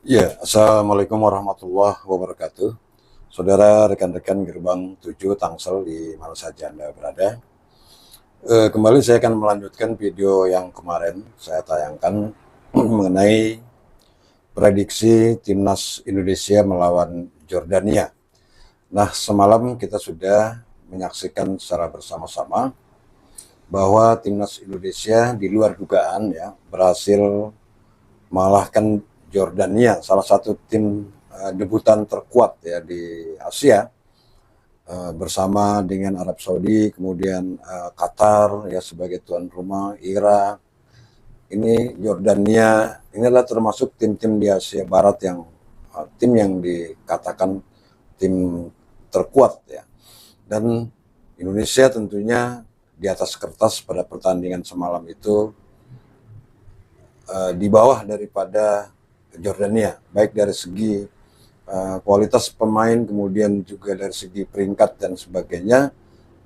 Ya, Assalamualaikum warahmatullahi wabarakatuh. Saudara rekan-rekan Gerbang 7 Tangsel di mana saja Anda berada. Kembali saya akan melanjutkan video yang kemarin saya tayangkan mengenai prediksi Timnas Indonesia melawan Jordania. Nah, semalam kita sudah menyaksikan secara bersama-sama bahwa Timnas Indonesia di luar dugaan ya berhasil mengalahkan Jordania, salah satu tim debutan terkuat ya di Asia, bersama dengan Arab Saudi, kemudian Qatar ya sebagai tuan rumah, Irak. Ini Jordania, ini adalah termasuk tim-tim di Asia Barat yang tim yang dikatakan tim terkuat ya. Dan Indonesia tentunya di atas kertas pada pertandingan semalam itu di bawah daripada Jordania, baik dari segi kualitas pemain, kemudian juga dari segi peringkat dan sebagainya.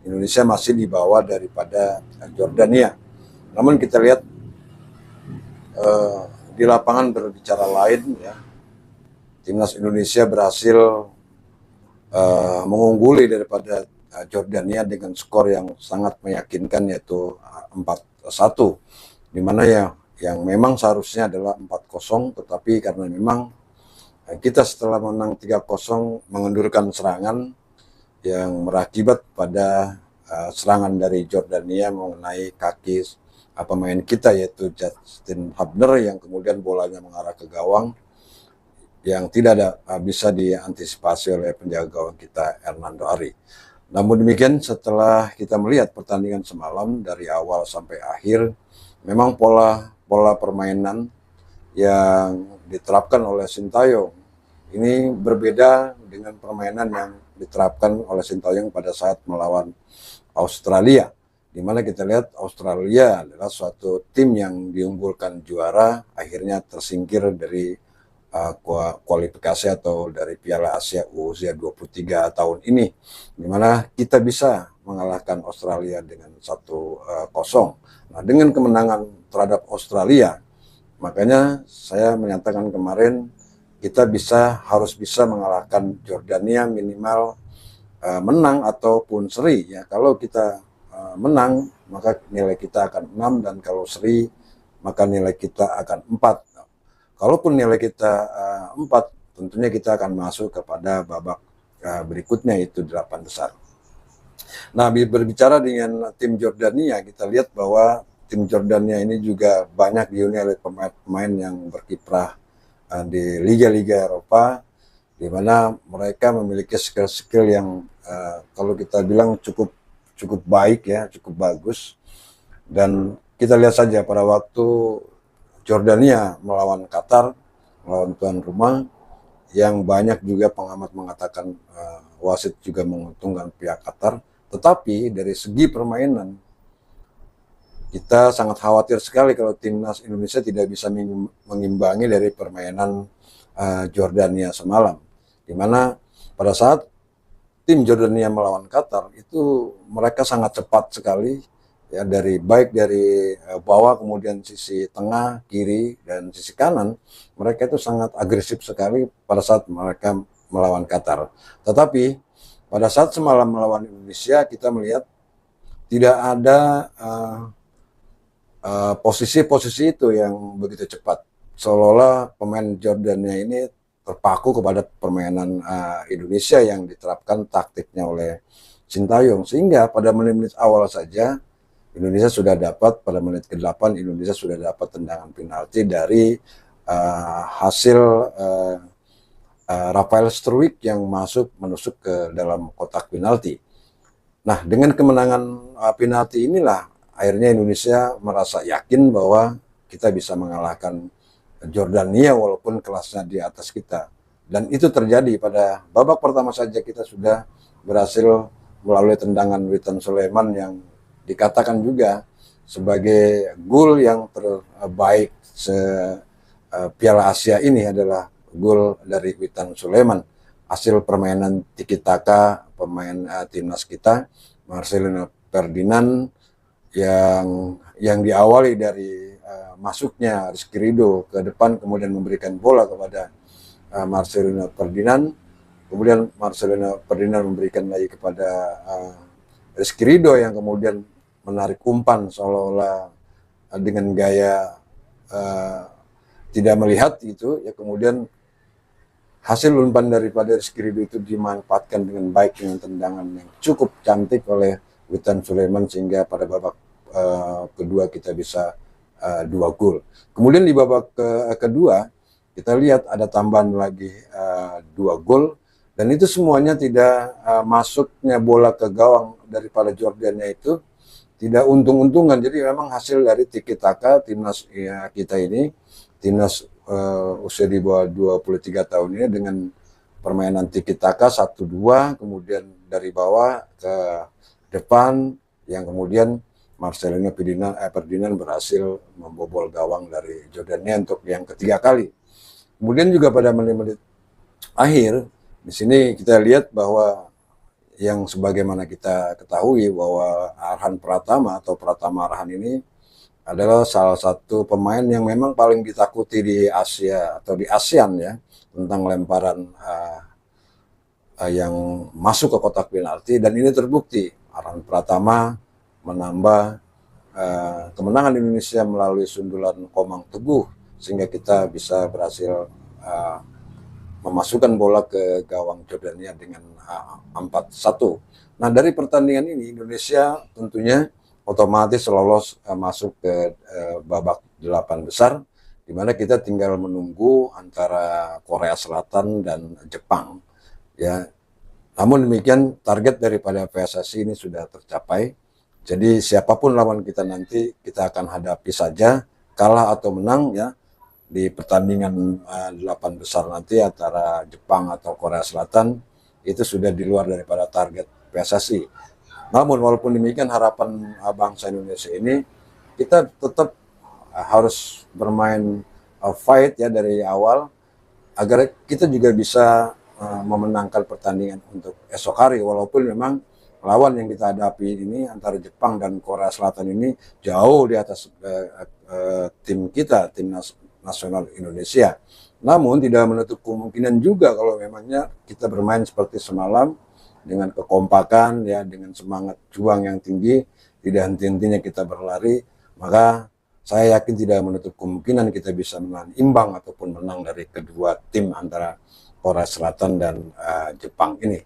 Indonesia masih di bawah daripada Jordania. Namun kita lihat di lapangan berbicara lain ya, timnas Indonesia berhasil mengungguli daripada Jordania dengan skor yang sangat meyakinkan, yaitu 4-1, di mana ya yang memang seharusnya adalah 4-0, tetapi karena memang kita setelah menang 3-0 mengendurkan serangan yang berakibat pada serangan dari Jordania mengenai kaki pemain kita, yaitu Justin Hubner, yang kemudian bolanya mengarah ke gawang yang tidak bisa diantisipasi oleh penjaga gawang kita Hernando Ari. Namun demikian, setelah kita melihat pertandingan semalam dari awal sampai akhir, memang pola permainan yang diterapkan oleh Sintayong ini berbeda dengan permainan yang diterapkan oleh Sintayong pada saat melawan Australia, di mana kita lihat Australia adalah suatu tim yang diunggulkan juara, akhirnya tersingkir dari kualifikasi atau dari Piala Asia usia 23 tahun ini, di mana kita bisa mengalahkan Australia dengan 1-0. Nah, dengan kemenangan terhadap Australia, makanya saya menyatakan kemarin kita harus bisa mengalahkan Jordania, minimal menang ataupun seri ya. Kalau kita menang maka nilai kita akan 6, dan kalau seri maka nilai kita akan 4. Kalaupun nilai kita 4, tentunya kita akan masuk kepada babak berikutnya, yaitu 8 besar. Nah, berbicara dengan tim Jordania, kita lihat bahwa tim Jordania ini juga banyak dihuni oleh pemain-pemain yang berkiprah di liga-liga Eropa, di mana mereka memiliki skill-skill yang kalau kita bilang cukup baik ya, cukup bagus. Dan kita lihat saja pada waktu Jordania melawan Qatar, melawan tuan rumah, yang banyak juga pengamat mengatakan wasit juga menguntungkan pihak Qatar. Tetapi dari segi permainan, kita sangat khawatir sekali kalau timnas Indonesia tidak bisa mengimbangi dari permainan Jordania semalam, di mana pada saat tim Jordania melawan Qatar itu mereka sangat cepat sekali ya, baik dari bawah, kemudian sisi tengah, kiri, dan sisi kanan, mereka itu sangat agresif sekali pada saat mereka melawan Qatar. Tetapi pada saat semalam melawan Indonesia, kita melihat tidak ada posisi-posisi itu yang begitu cepat, seolah-olah pemain Jordania ini terpaku kepada permainan Indonesia yang diterapkan taktiknya oleh Sintayong, sehingga pada menit-menit awal saja Indonesia sudah dapat, pada menit ke-8 Indonesia sudah dapat tendangan penalti dari hasil Rafael Struijk yang menusuk ke dalam kotak penalti. Nah, dengan kemenangan penalti inilah akhirnya Indonesia merasa yakin bahwa kita bisa mengalahkan Jordania walaupun kelasnya di atas kita. Dan itu terjadi pada babak pertama saja, kita sudah berhasil melalui tendangan Witan Sulaiman yang dikatakan juga sebagai gol yang terbaik Piala Asia ini, adalah gol dari Witan Sulaiman. Hasil permainan tiki taka pemain timnas kita, Marcelino Ferdinand, yang diawali dari masuknya Rizky Ridho ke depan, kemudian memberikan bola kepada Marcelino Ferdinand, kemudian Marcelino Ferdinand memberikan lagi kepada Rizky Ridho yang kemudian menarik umpan seolah-olah dengan gaya tidak melihat itu, ya kemudian hasil umpan daripada Rizky Ridho itu dimanfaatkan dengan baik dengan tendangan yang cukup cantik oleh Witan Sulaiman sehingga pada babak kedua kita bisa 2 gol. Kemudian di babak kedua kita lihat ada tambahan lagi 2 gol dan itu semuanya tidak masuknya bola ke gawang daripada Jordania itu tidak untung-untungan. Jadi memang hasil dari tiki taka timnas kita ini, timnas usia di bawah 23 tahun ini dengan permainan tiki taka 1-2, kemudian dari bawah ke depan yang kemudian Marcelino Ferdinand berhasil membobol gawang dari Jordania untuk yang ketiga kali. Kemudian juga pada menit-menit akhir, di sini kita lihat bahwa yang sebagaimana kita ketahui bahwa Arhan Pratama atau Pratama Arhan ini adalah salah satu pemain yang memang paling ditakuti di Asia atau di ASEAN ya, tentang lemparan yang masuk ke kotak penalti, dan ini terbukti. Arhan Pratama menambah kemenangan Indonesia melalui sundulan Komang Teguh sehingga kita bisa berhasil memasukkan bola ke gawang Jordania dengan 4-1. Nah, dari pertandingan ini Indonesia tentunya otomatis lolos masuk ke babak 8 besar, di mana kita tinggal menunggu antara Korea Selatan dan Jepang ya. Namun demikian target daripada PSSI ini sudah tercapai. Jadi siapapun lawan kita nanti kita akan hadapi saja, kalah atau menang ya di pertandingan 8 besar nanti antara Jepang atau Korea Selatan itu sudah di luar daripada target PSSI. Namun walaupun demikian harapan bangsa Indonesia ini kita tetap harus bermain fight ya dari awal agar kita juga bisa memenangkan pertandingan untuk esok hari, walaupun memang lawan yang kita hadapi ini antara Jepang dan Korea Selatan ini jauh di atas tim kita, tim nasional Indonesia. Namun tidak menutup kemungkinan juga kalau memangnya kita bermain seperti semalam dengan kekompakan ya, dengan semangat juang yang tinggi, tidak henti-hentinya kita berlari, maka saya yakin tidak menutup kemungkinan kita bisa menahan imbang ataupun menang dari kedua tim antara Korea Selatan dan Jepang ini.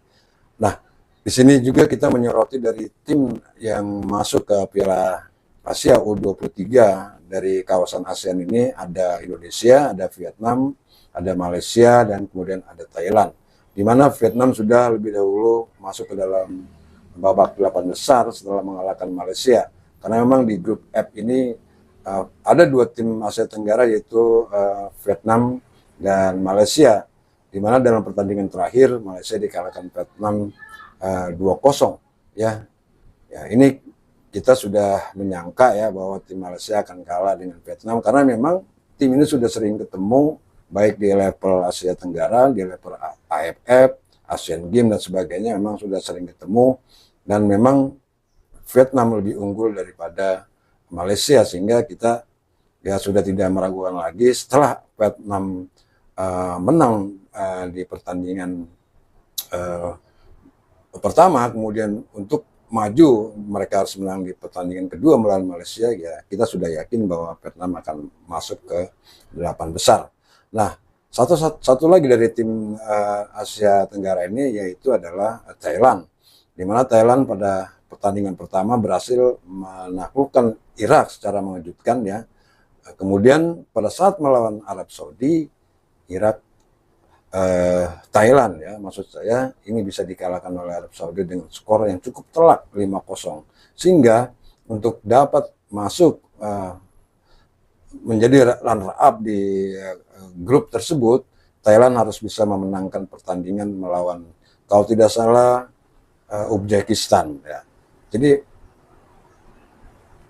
Nah, di sini juga kita menyoroti dari tim yang masuk ke Piala Asia U23 dari kawasan ASEAN ini ada Indonesia, ada Vietnam, ada Malaysia, dan kemudian ada Thailand. Di mana Vietnam sudah lebih dahulu masuk ke dalam babak 8 besar setelah mengalahkan Malaysia. Karena memang di grup F ini ada 2 tim Asia Tenggara yaitu Vietnam dan Malaysia. Di mana dalam pertandingan terakhir Malaysia dikalahkan Vietnam 2-0 ya. Ya, ini kita sudah menyangka ya bahwa tim Malaysia akan kalah dengan Vietnam karena memang tim ini sudah sering ketemu baik di level Asia Tenggara, di level AFF, Asian Games dan sebagainya, memang sudah sering ketemu dan memang Vietnam lebih unggul daripada Malaysia sehingga kita ya sudah tidak meragukan lagi setelah Vietnam menang di pertandingan pertama, kemudian untuk maju mereka harus menang di pertandingan kedua melawan Malaysia, ya kita sudah yakin bahwa Vietnam akan masuk ke 8 besar. Nah, satu lagi dari tim Asia Tenggara ini yaitu adalah Thailand, di mana Thailand pada pertandingan pertama berhasil menaklukkan Irak secara mengejutkan ya. Kemudian pada saat melawan Arab Saudi, Irak Thailand ya, maksud saya ini bisa dikalahkan oleh Arab Saudi dengan skor yang cukup telak 5-0, sehingga untuk dapat masuk menjadi runner up di grup tersebut, Thailand harus bisa memenangkan pertandingan melawan, kalau tidak salah, Uzbekistan ya. Jadi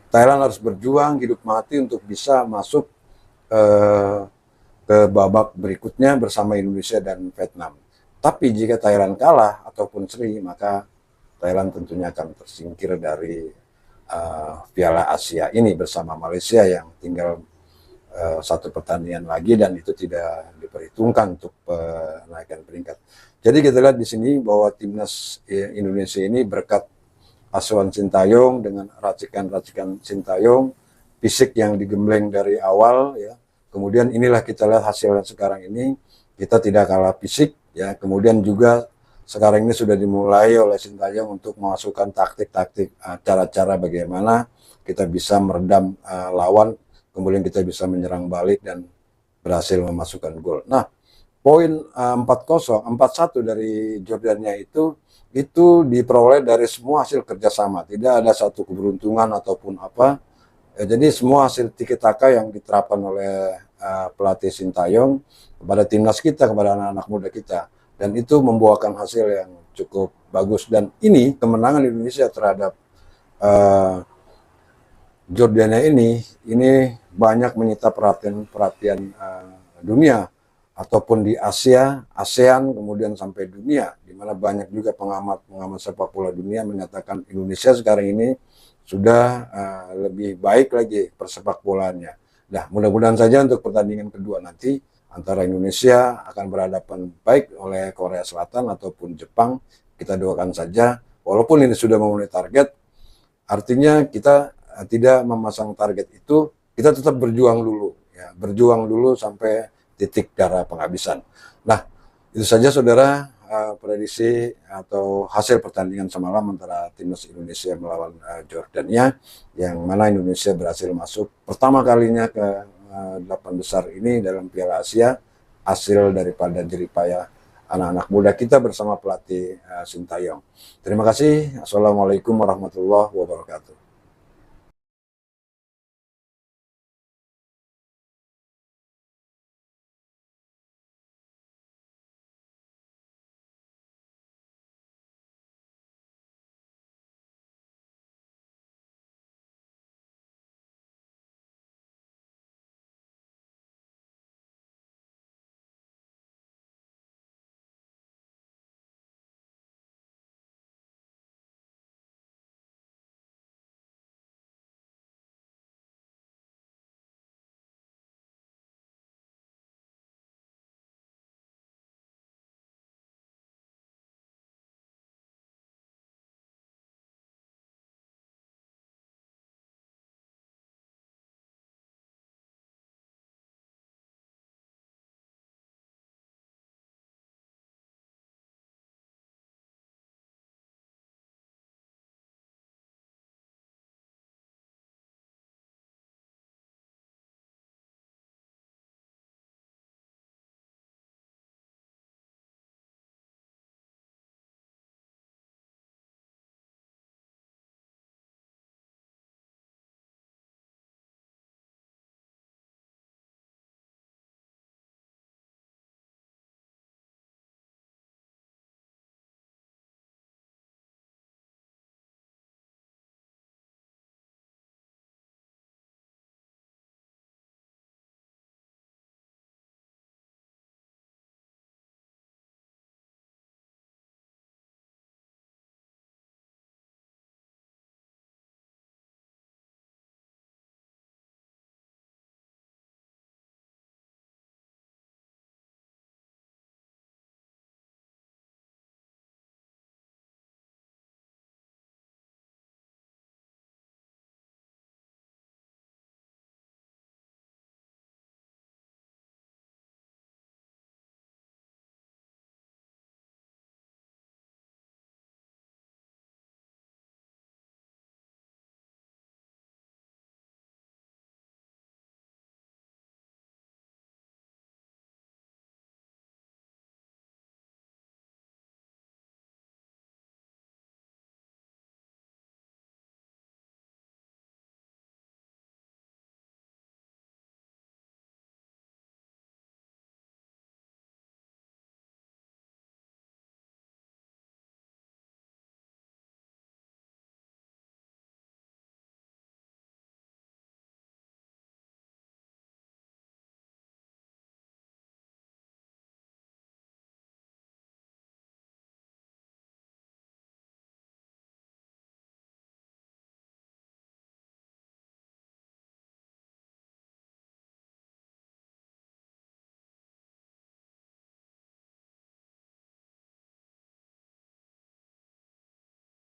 Thailand harus berjuang hidup mati untuk bisa masuk ke babak berikutnya bersama Indonesia dan Vietnam. Tapi jika Thailand kalah ataupun seri, maka Thailand tentunya akan tersingkir dari Piala Asia ini bersama Malaysia yang tinggal satu pertandingan lagi dan itu tidak diperhitungkan untuk penaikan peringkat. Jadi kita lihat di sini bahwa timnas Indonesia ini berkat asuhan Sintayong dengan racikan-racikan Sintayong, fisik yang digembleng dari awal ya. Kemudian inilah kita lihat hasilnya sekarang ini, kita tidak kalah fisik ya. Kemudian juga sekarang ini sudah dimulai oleh Sintayong untuk memasukkan taktik-taktik, cara-cara bagaimana kita bisa meredam lawan, kemudian kita bisa menyerang balik dan berhasil memasukkan gol. Nah, poin 4-0, 4-1 dari Jordania itu diperoleh dari semua hasil kerjasama, tidak ada satu keberuntungan ataupun apa. Jadi semua hasil tiki taka yang diterapkan oleh pelatih Sintayong kepada timnas kita, kepada anak-anak muda kita, dan itu membuahkan hasil yang cukup bagus. Dan ini kemenangan Indonesia terhadap Jordania ini banyak menyita perhatian dunia ataupun di Asia, ASEAN, kemudian sampai dunia, di mana banyak juga pengamat sepak bola dunia menyatakan Indonesia sekarang ini sudah lebih baik lagi persepak bolanya. Nah, mudah-mudahan saja untuk pertandingan kedua nanti antara Indonesia akan berhadapan baik oleh Korea Selatan ataupun Jepang. Kita doakan saja, walaupun ini sudah memenuhi target, artinya kita tidak memasang target itu, kita tetap berjuang dulu, ya, berjuang dulu sampai titik darah penghabisan. Nah, itu saja saudara prediksi atau hasil pertandingan semalam antara timnas Indonesia melawan Jordania, yang mana Indonesia berhasil masuk pertama kalinya ke 8 besar ini dalam Piala Asia, hasil daripada jeripaya anak-anak muda kita bersama pelatih Sintayong. Terima kasih. Assalamualaikum warahmatullahi wabarakatuh.